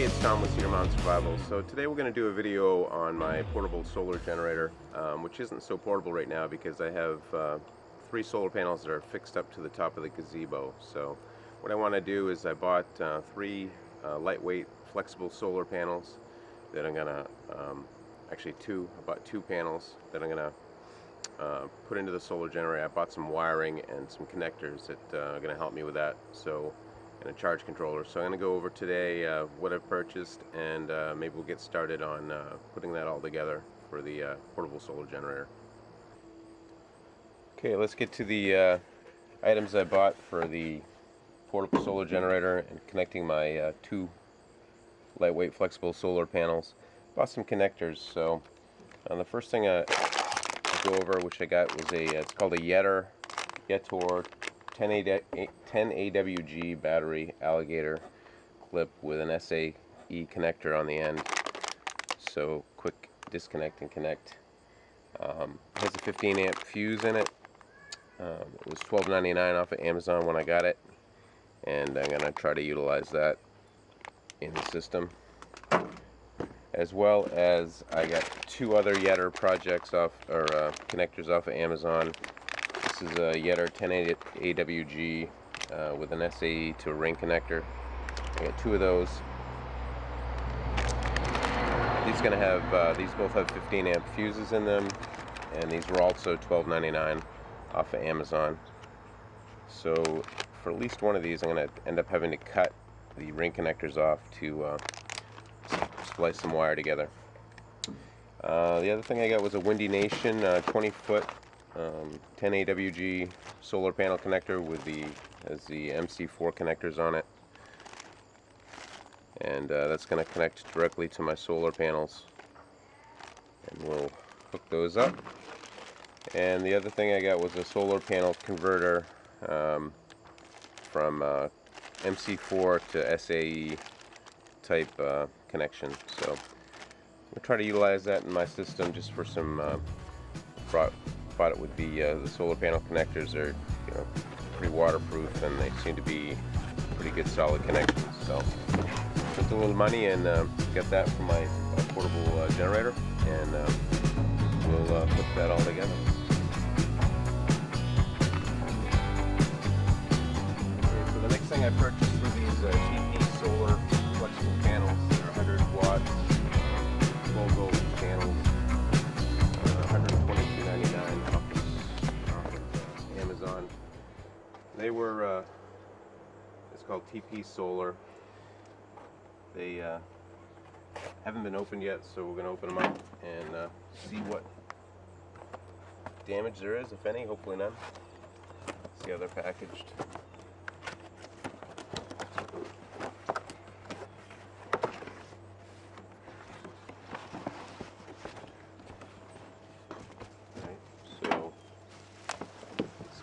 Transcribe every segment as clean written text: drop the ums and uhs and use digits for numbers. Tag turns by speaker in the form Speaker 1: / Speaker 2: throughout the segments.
Speaker 1: it's Tom with Cedar Survival. So today we're going to do a video on my portable solar generator, which isn't so portable right now because I have 3 solar panels that are fixed up to the top of the gazebo. So what I want to do is I bought 3 lightweight flexible solar panels that I'm going to, actually I bought 2 panels that I'm going to put into the solar generator. I bought some wiring and some connectors that are going to help me with that. And a charge controller. So I'm going to go over today what I've purchased, and maybe we'll get started on putting that all together for the portable solar generator. Okay, let's get to the items I bought for the portable solar generator and connecting my 2 lightweight flexible solar panels. Bought some connectors. So the first thing I go over, which I got, was it's called a Yetor 10 AWG battery alligator clip with an SAE connector on the end. So quick disconnect and connect. It has a 15 amp fuse in it. It was $12.99 off of Amazon when I got it, and I'm going to try to utilize that in the system. As well as I got 2 other Yetor projects connectors off of Amazon. This is a Cedar 10 AWG with an SAE to a ring connector. I got 2 of those. These both have 15 amp fuses in them, and these were also $12.99 off of Amazon. So for at least one of these, I'm going to end up having to cut the ring connectors off to splice some wire together. The other thing I got was a Windy Nation 20-foot 10 AWG solar panel connector with the MC4 connectors on it, and that's going to connect directly to my solar panels, and we'll hook those up. And the other thing I got was a solar panel converter from MC4 to SAE type connection. So I'll try to utilize that in my system just for some bought it with the solar panel connectors. They're pretty waterproof, and they seem to be pretty good solid connections. So spent a little money and got that from my portable generator, and we'll put that all together. Okay, so the next thing I purchased were these TP solar flexible panels. They're 100 watt 12 volt panels. $122.99 off of Amazon. They were, it's called TP Solar. They haven't been opened yet, so we're going to open them up and see what damage there is, if any. Hopefully none. See how they're packaged.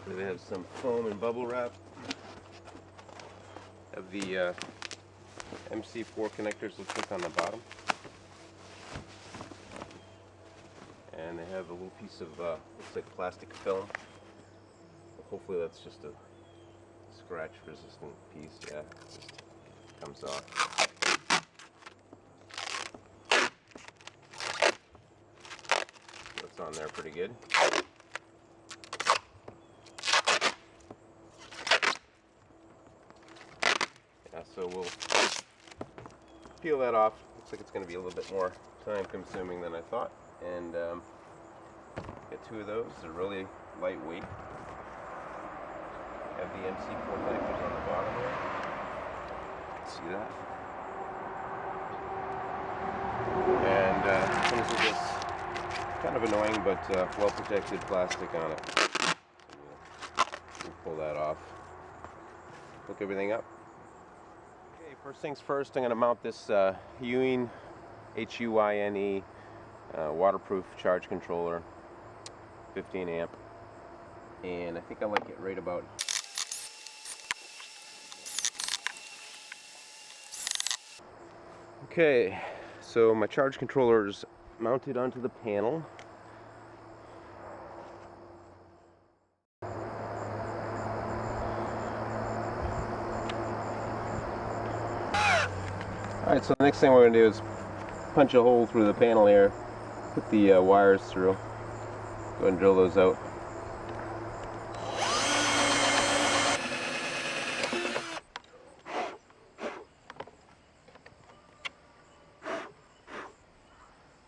Speaker 1: They have some foam and bubble wrap. Have the MC4 connectors, looks like, on the bottom, and they have a little piece of looks like plastic film. Hopefully that's just a scratch resistant piece. Yeah, it just comes off. That's on there pretty good. So we'll peel that off. Looks like it's going to be a little bit more time consuming than I thought. And get 2 of those. They're really lightweight. Have the MC4 connectors on the bottom there. See that? And comes with this kind of annoying but well protected plastic on it. So we'll pull that off. Hook everything up. First things first, I'm going to mount this Huyne, H-U-Y-N-E, waterproof charge controller, 15 amp, and I think I like it right about okay. So my charge controller is mounted onto the panel. Alright, so the next thing we're going to do is punch a hole through the panel here, put the wires through, go ahead and drill those out.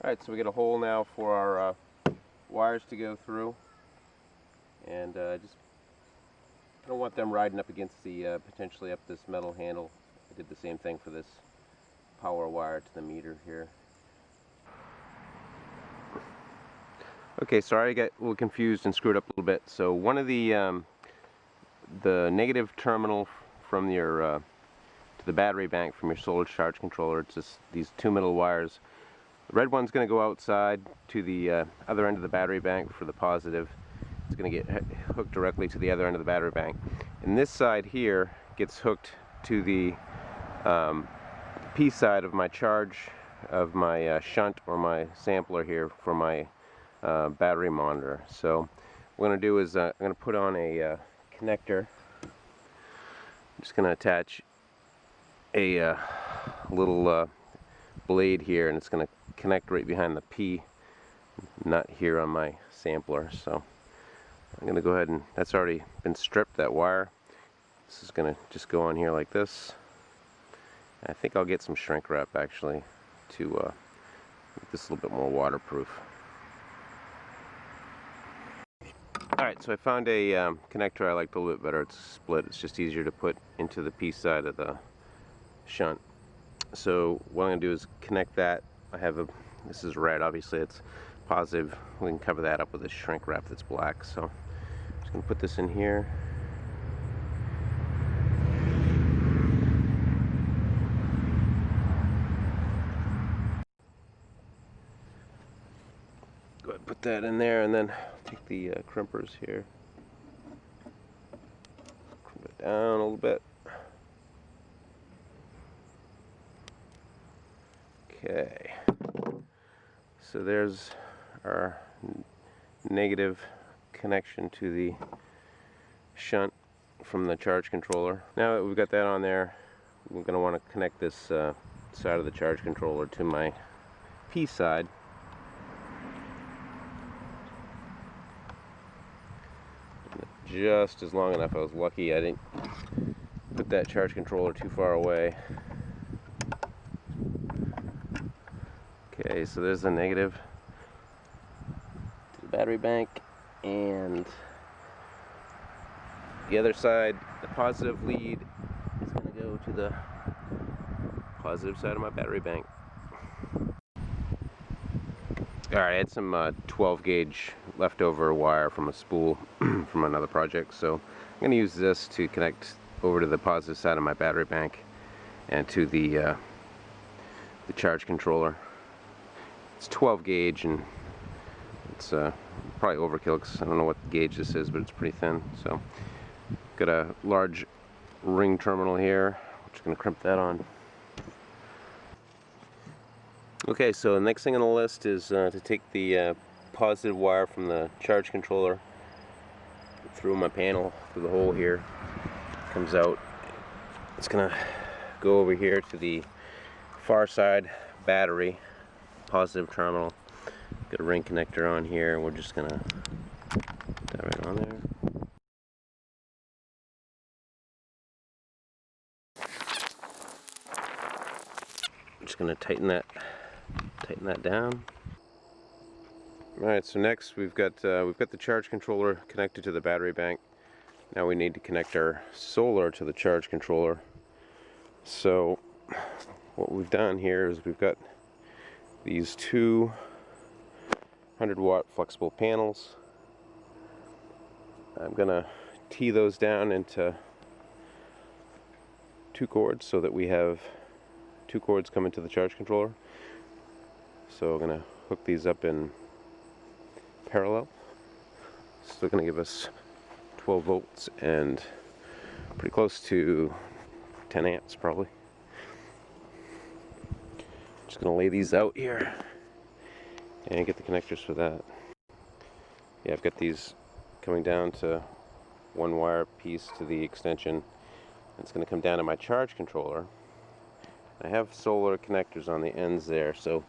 Speaker 1: Alright, so we get a hole now for our wires to go through, and just I don't want them riding up against the, potentially up this metal handle. I did the same thing for this power wire to the meter here. Okay, sorry I got a little confused and screwed up a little bit. So one of the negative terminal from your to the battery bank from your solar charge controller, it's just these two middle wires. The red one's going to go outside to the other end of the battery bank for the positive. It's going to get hooked directly to the other end of the battery bank. And this side here gets hooked to the P side of my charge, of my shunt or my sampler here for my battery monitor. So what I'm going to do is I'm going to put on a connector. I'm just going to attach a little blade here, and it's going to connect right behind the P nut here on my sampler. So I'm going to go ahead and, that's already been stripped, that wire. This is going to just go on here like this. I think I'll get some shrink wrap actually to make this a little bit more waterproof. Alright, so I found a connector I liked a little bit better. It's split. It's just easier to put into the P side of the shunt. So what I'm going to do is connect that. I have a, this is red, obviously it's positive. We can cover that up with a shrink wrap that's black. So I'm just going to put this in here. Go ahead and put that in there, and then take the crimpers here. Crimp it down a little bit. Okay. So there's our negative connection to the shunt from the charge controller. Now that we've got that on there, we're going to want to connect this side of the charge controller to my P side. Just as long enough. I was lucky I didn't put that charge controller too far away. Okay, so there's the negative to the battery bank, and the other side, the positive lead, is going to go to the positive side of my battery bank. Alright, I had some 12 gauge leftover wire from a spool from another project, so I'm going to use this to connect over to the positive side of my battery bank and to the charge controller. It's 12 gauge, and it's probably overkill because I don't know what gauge this is, but it's pretty thin. So got a large ring terminal here. I'm just going to crimp that on. Okay, so the next thing on the list is to take the positive wire from the charge controller through my panel, through the hole here. Comes out. It's going to go over here to the far side battery, positive terminal. Got a ring connector on here, and we're just going to put that right on there. I'm just going to tighten that down. Alright, so next we've got the charge controller connected to the battery bank. Now we need to connect our solar to the charge controller. So what we've done here is we've got these two 100-watt flexible panels. I'm gonna tee those down into 2 cords so that we have 2 cords coming to the charge controller. So I'm going to hook these up in parallel. Still going to give us 12 volts and pretty close to 10 amps probably. Just going to lay these out here and get the connectors for that. Yeah, I've got these coming down to 1 wire piece to the extension. It's going to come down to my charge controller. I I have solar connectors on the ends there, so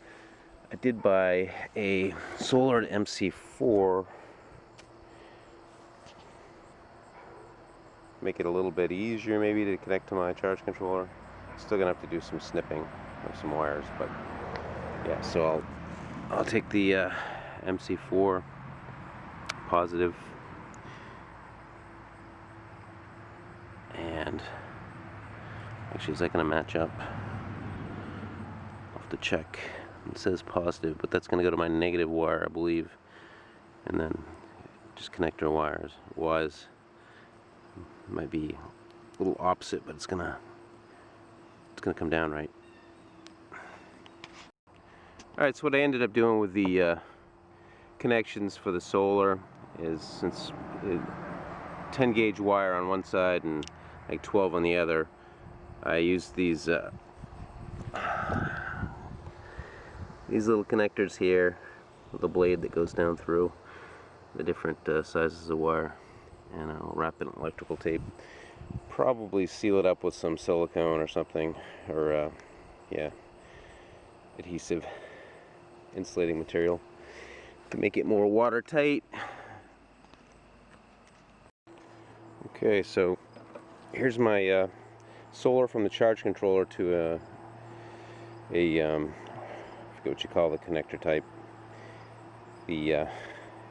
Speaker 1: I did buy a solar MC4. Make it a little bit easier maybe to connect to my charge controller. Still gonna have to do some snipping of some wires, but yeah, so I'll take the MC4 positive and actually, is that gonna match up? I'll have to check. It says positive, but that's gonna go to my negative wire, I believe, and then just connector wires might be a little opposite, but it's gonna come down right. Alright, so what I ended up doing with the connections for the solar is, since 10 gauge wire on one side and like 12 on the other, I used these little connectors here with a blade that goes down through the different sizes of wire, and I'll wrap it in electrical tape, probably seal it up with some silicone or something, or yeah, adhesive insulating material to make it more watertight. Okay, so here's my solar from the charge controller to I forget what you call the connector type.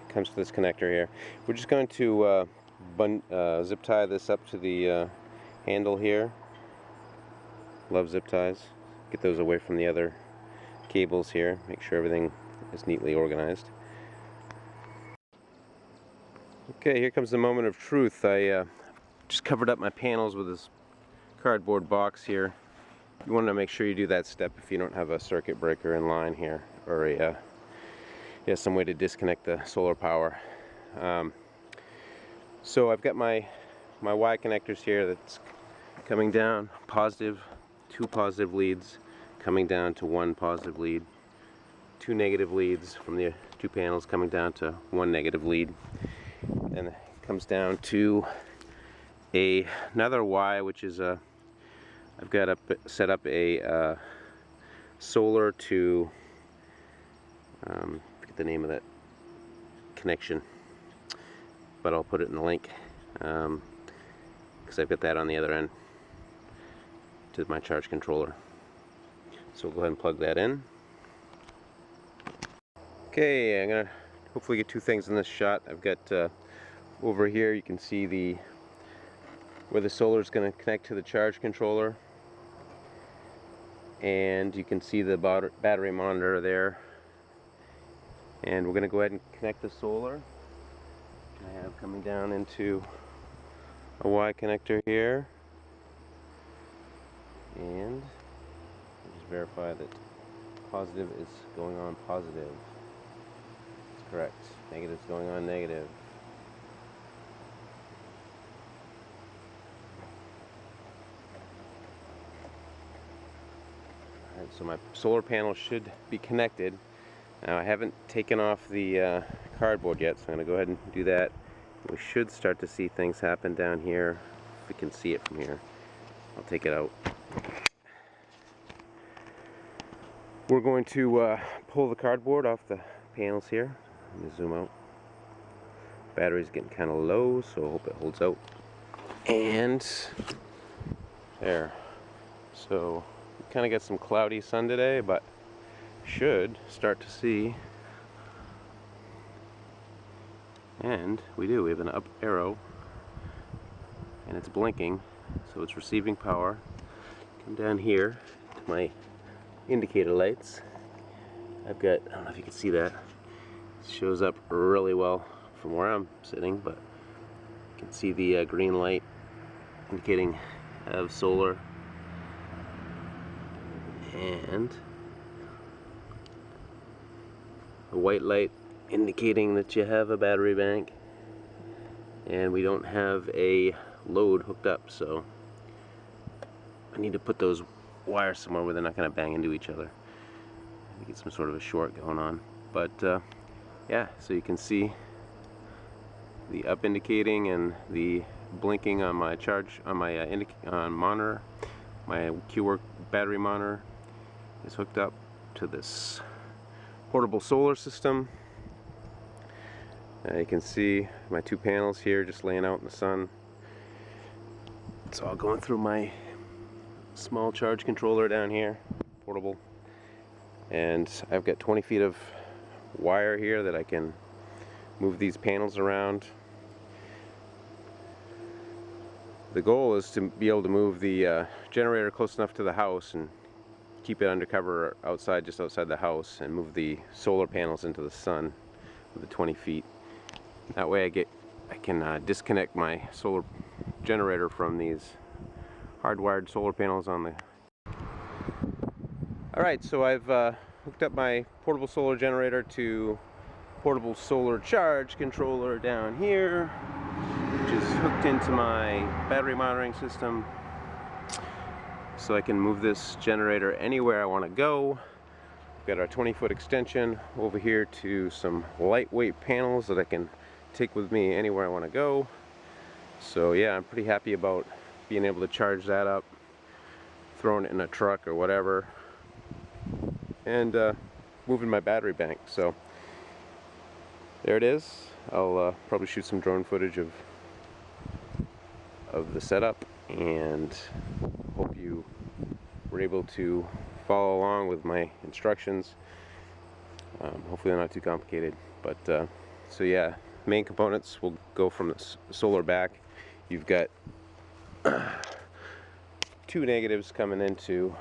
Speaker 1: Comes to this connector here. We're just going to zip tie this up to the handle here. Love zip ties. Get those away from the other cables here. Make sure everything is neatly organized. Okay, here comes the moment of truth. I just covered up my panels with this cardboard box here. You want to make sure you do that step if you don't have a circuit breaker in line here, or some way to disconnect the solar power. So I've got my Y connectors here that's coming down positive, 2 positive leads coming down to 1 positive lead, 2 negative leads from the 2 panels coming down to 1 negative lead, and it comes down to another Y, which is I've got set up a solar to forget the name of that connection, but I'll put it in the link because I've got that on the other end to my charge controller. So we'll go ahead and plug that in. Okay, I'm gonna hopefully get 2 things in this shot. I've got over here, you can see where the solar is going to connect to the charge controller, and you can see the battery monitor there. And we're going to go ahead and connect the solar. I have coming down into a Y connector here, and just verify that positive is going on positive. That's correct. Negative is going on negative. Alright, so my solar panel should be connected. Now I haven't taken off the cardboard yet, so I'm going to go ahead and do that. We should start to see things happen down here, if we can see it from here. I'll take it out. We're going to pull the cardboard off the panels here. Let me zoom out. Battery's getting kind of low, so I hope it holds out. And there. So we kind of got some cloudy sun today, but should start to see. And we do. We have an up arrow, and it's blinking, so it's receiving power. Come down here to my indicator lights. I've got, I don't know if you can see that. It shows up really well from where I'm sitting, but you can see the green light indicating I have solar, and a white light indicating that you have a battery bank, and we don't have a load hooked up, so I need to put those wires somewhere where they're not going to bang into each other. Get some sort of a short going on, but yeah, so you can see the up indicating and the blinking on my charge on my monitor, my QWork battery monitor is hooked up to this portable solar system. You can see my 2 panels here just laying out in the sun. It's all going through my small charge controller down here, portable. And I've got 20 feet of wire here that I can move these panels around. The goal is to be able to move the generator close enough to the house and keep it undercover outside, just outside the house, and move the solar panels into the sun with the 20 feet. That way I can disconnect my solar generator from these hardwired solar panels on the... Alright, so I've hooked up my portable solar generator to portable solar charge controller down here, which is hooked into my battery monitoring system, so I can move this generator anywhere I want to go. We've got our 20-foot extension over here to some lightweight panels that I can take with me anywhere I want to go. So yeah, I'm pretty happy about being able to charge that up, throwing it in a truck or whatever, and moving my battery bank. So there it is. I'll probably shoot some drone footage of the setup, and hope you were able to follow along with my instructions. Hopefully they're not too complicated, but so yeah, main components will go from the solar back. You've got 2 negatives coming into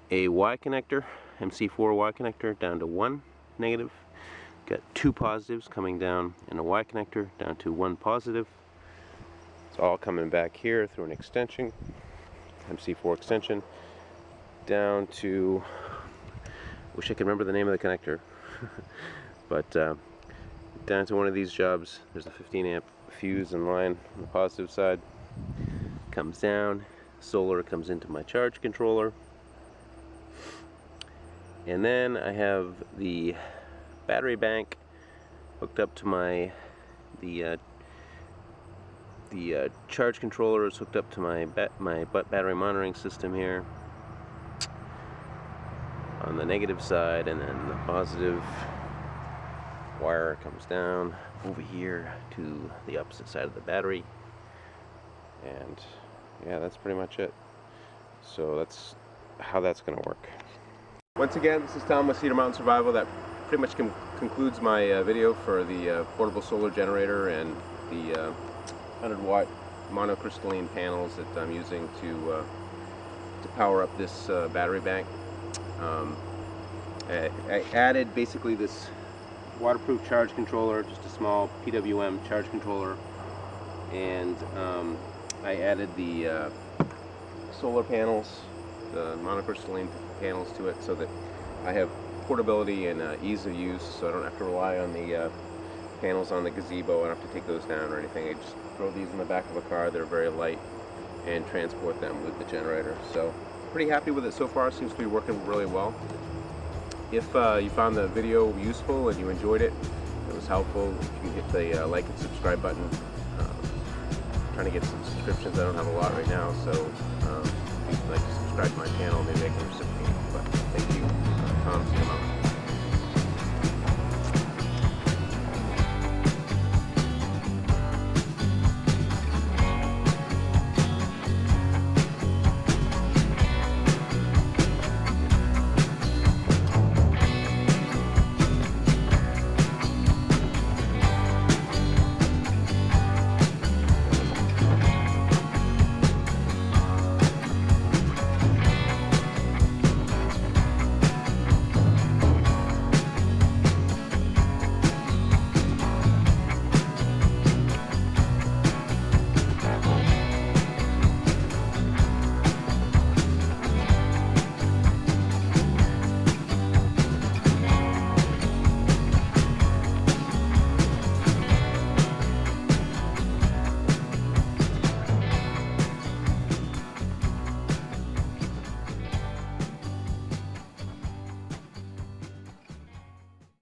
Speaker 1: a Y connector, MC4 Y connector, down to 1 negative. Got 2 positives coming down in a Y connector, down to 1 positive. It's all coming back here through an extension, MC4 extension, down to, wish I could remember the name of the connector, but down to one of these jobs. There's a 15 amp fuse in line on the positive side. Comes down, solar comes into my charge controller, and then I have the battery bank hooked up to my charge controller is hooked up to my battery monitoring system here on the negative side, and then the positive wire comes down over here to the opposite side of the battery. And yeah, that's pretty much it. So that's how that's going to work. Once again, this is Tom with Cedar Mountain Survival. That pretty much concludes my video for the portable solar generator and the 100-watt monocrystalline panels that I'm using to power up this battery bank. I added basically this waterproof charge controller, just a small PWM charge controller, and I added the solar panels, the monocrystalline panels to it, so that I have portability and ease of use, so I don't have to rely on the panels on the gazebo. I don't have to take those down or anything. I just throw these in the back of a car. They're very light, and transport them with the generator. So pretty happy with it so far. Seems to be working really well. If you found the video useful and you enjoyed it, it was helpful, you can hit the like and subscribe button. Trying to get some subscriptions. I don't have a lot right now, so if you'd like to subscribe to my channel, maybe I can reciprocate. But thank you, Tom.